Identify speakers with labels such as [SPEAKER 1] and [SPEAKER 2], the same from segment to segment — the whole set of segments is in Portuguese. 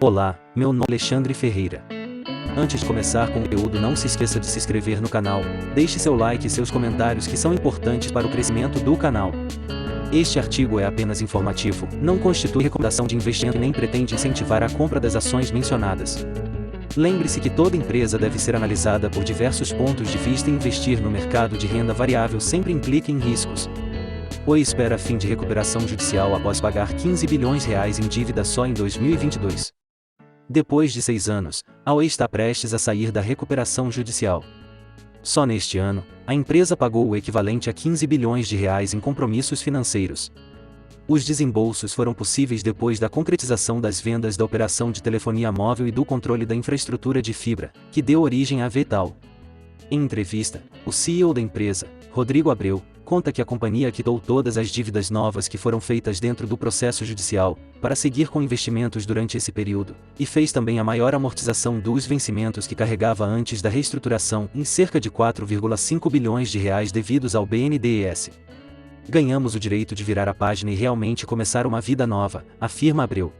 [SPEAKER 1] Olá, meu nome é Alexandre Ferreira. Antes de começar com o conteúdo, não se esqueça de se inscrever no canal, deixe seu like e seus comentários que são importantes para o crescimento do canal. Este artigo é apenas informativo, não constitui recomendação de investimento e nem pretende incentivar a compra das ações mencionadas. Lembre-se que toda empresa deve ser analisada por diversos pontos de vista e investir no mercado de renda variável sempre implica em riscos. Oi espera fim de recuperação judicial após pagar R$ 15 bilhões em dívida só em 2022. Depois de 6 anos, a Oi está prestes a sair da recuperação judicial. Só neste ano, a empresa pagou o equivalente a R$ 15 bilhões em compromissos financeiros. Os desembolsos foram possíveis depois da concretização das vendas da operação de telefonia móvel e do controle da infraestrutura de fibra, que deu origem à V.tal. Em entrevista, o CEO da empresa, Rodrigo Abreu, conta que a companhia quitou todas as dívidas novas que foram feitas dentro do processo judicial, para seguir com investimentos durante esse período, e fez também a maior amortização dos vencimentos que carregava antes da reestruturação, em cerca de R$ 4,5 bilhões devidos ao BNDES. Ganhamos o direito de virar a página e realmente começar uma vida nova, afirma Abreu.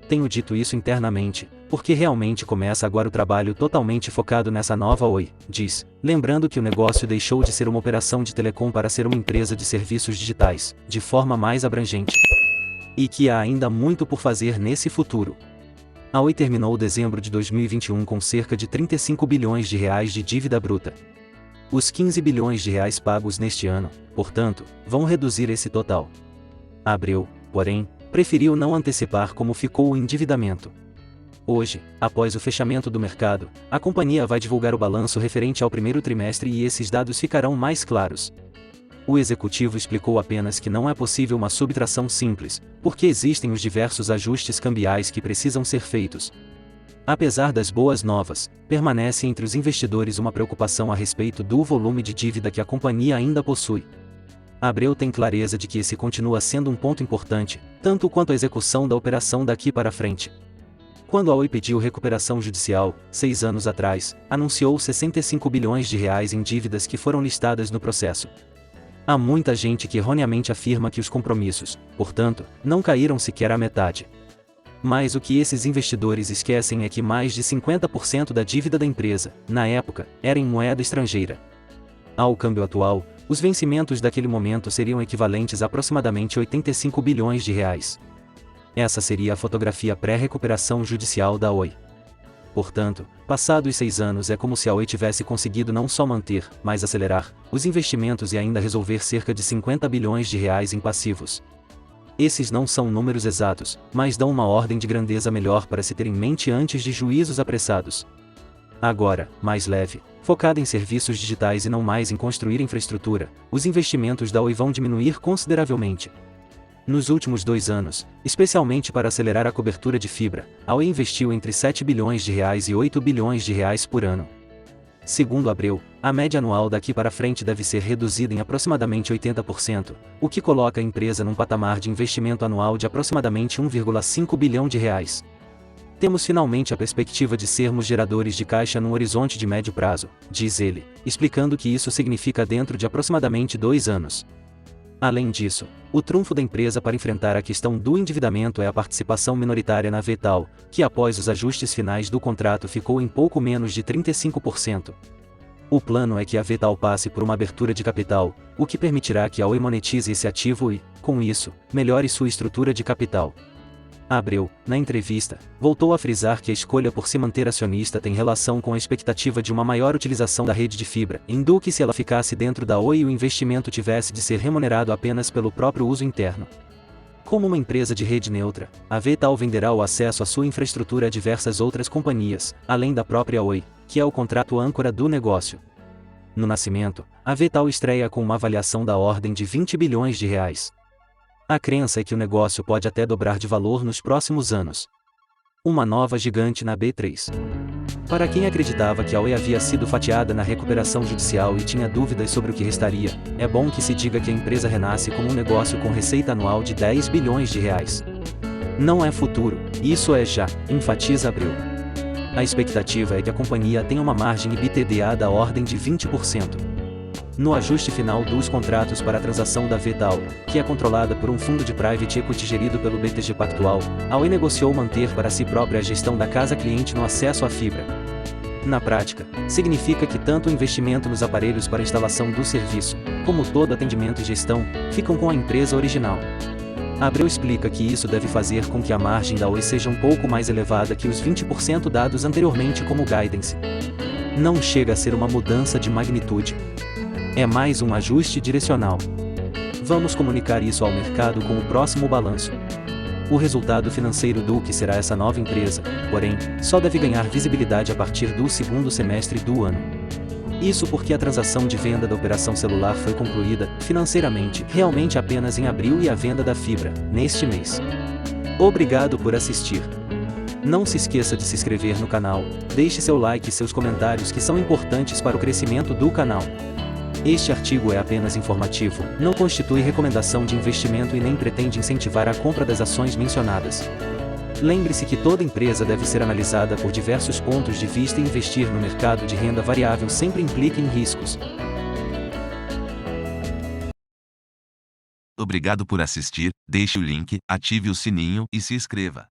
[SPEAKER 1] Tenho dito isso internamente, porque realmente começa agora o trabalho totalmente focado nessa nova Oi, diz, lembrando que o negócio deixou de ser uma operação de telecom para ser uma empresa de serviços digitais, de forma mais abrangente. E que há ainda muito por fazer nesse futuro. A Oi terminou dezembro de 2021 com cerca de R$ 35 bilhões de dívida bruta. Os R$ 15 bilhões pagos neste ano, portanto, vão reduzir esse total. Abreu, porém, preferiu não antecipar como ficou o endividamento. Hoje, após o fechamento do mercado, a companhia vai divulgar o balanço referente ao primeiro trimestre e esses dados ficarão mais claros. O executivo explicou apenas que não é possível uma subtração simples, porque existem os diversos ajustes cambiais que precisam ser feitos. Apesar das boas novas, permanece entre os investidores uma preocupação a respeito do volume de dívida que a companhia ainda possui. Abreu tem clareza de que esse continua sendo um ponto importante, tanto quanto a execução da operação daqui para frente. Quando a Oi pediu recuperação judicial, 6 anos atrás, anunciou R$ 65 bilhões em dívidas que foram listadas no processo. Há muita gente que erroneamente afirma que os compromissos, portanto, não caíram sequer à metade. Mas o que esses investidores esquecem é que mais de 50% da dívida da empresa, na época, era em moeda estrangeira. Ao câmbio atual, os vencimentos daquele momento seriam equivalentes a aproximadamente R$ 85 bilhões. Essa seria a fotografia pré-recuperação judicial da Oi. Portanto, passados 6 anos é como se a Oi tivesse conseguido não só manter, mas acelerar, os investimentos e ainda resolver cerca de R$ 50 bilhões em passivos. Esses não são números exatos, mas dão uma ordem de grandeza melhor para se ter em mente antes de juízos apressados. Agora, mais leve, focada em serviços digitais e não mais em construir infraestrutura, os investimentos da Oi vão diminuir consideravelmente. Nos últimos 2 anos, especialmente para acelerar a cobertura de fibra, a Oi investiu entre R$ 7 bilhões e R$ 8 bilhões por ano. Segundo Abreu, a média anual daqui para frente deve ser reduzida em aproximadamente 80%, o que coloca a empresa num patamar de investimento anual de aproximadamente R$ 1,5 bilhão. Temos finalmente a perspectiva de sermos geradores de caixa num horizonte de médio prazo, diz ele, explicando que isso significa dentro de aproximadamente 2 anos. Além disso, o trunfo da empresa para enfrentar a questão do endividamento é a participação minoritária na V.tal, que após os ajustes finais do contrato ficou em pouco menos de 35%. O plano é que a V.tal passe por uma abertura de capital, o que permitirá que a Oi monetize esse ativo e, com isso, melhore sua estrutura de capital. Abreu, na entrevista, voltou a frisar que a escolha por se manter acionista tem relação com a expectativa de uma maior utilização da rede de fibra, do que se ela ficasse dentro da Oi e o investimento tivesse de ser remunerado apenas pelo próprio uso interno. Como uma empresa de rede neutra, a V.tal venderá o acesso à sua infraestrutura a diversas outras companhias, além da própria Oi, que é o contrato âncora do negócio. No nascimento, a V.tal estreia com uma avaliação da ordem de R$ 20 bilhões. A crença é que o negócio pode até dobrar de valor nos próximos anos. Uma nova gigante na B3. Para quem acreditava que a Oi havia sido fatiada na recuperação judicial e tinha dúvidas sobre o que restaria, é bom que se diga que a empresa renasce como um negócio com receita anual de R$ 10 bilhões. Não é futuro, isso é já, enfatiza Abreu. A expectativa é que a companhia tenha uma margem EBITDA da ordem de 20%. No ajuste final dos contratos para a transação da Vedal, que é controlada por um fundo de private equity gerido pelo BTG Pactual, a Oi negociou manter para si própria a gestão da casa cliente no acesso à fibra. Na prática, significa que tanto o investimento nos aparelhos para instalação do serviço, como todo atendimento e gestão, ficam com a empresa original. Abreu explica que isso deve fazer com que a margem da Oi seja um pouco mais elevada que os 20% dados anteriormente como guidance. Não chega a ser uma mudança de magnitude. É mais um ajuste direcional. Vamos comunicar isso ao mercado com o próximo balanço. O resultado financeiro do que será essa nova empresa, porém, só deve ganhar visibilidade a partir do segundo semestre do ano. Isso porque a transação de venda da operação celular foi concluída, financeiramente, realmente apenas em abril e a venda da fibra, neste mês. Obrigado por assistir. Não se esqueça de se inscrever no canal, deixe seu like e seus comentários que são importantes para o crescimento do canal. Este artigo é apenas informativo, não constitui recomendação de investimento e nem pretende incentivar a compra das ações mencionadas. Lembre-se que toda empresa deve ser analisada por diversos pontos de vista e investir no mercado de renda variável sempre implica em riscos.
[SPEAKER 2] Obrigado por assistir, deixe o link, ative o sininho e se inscreva.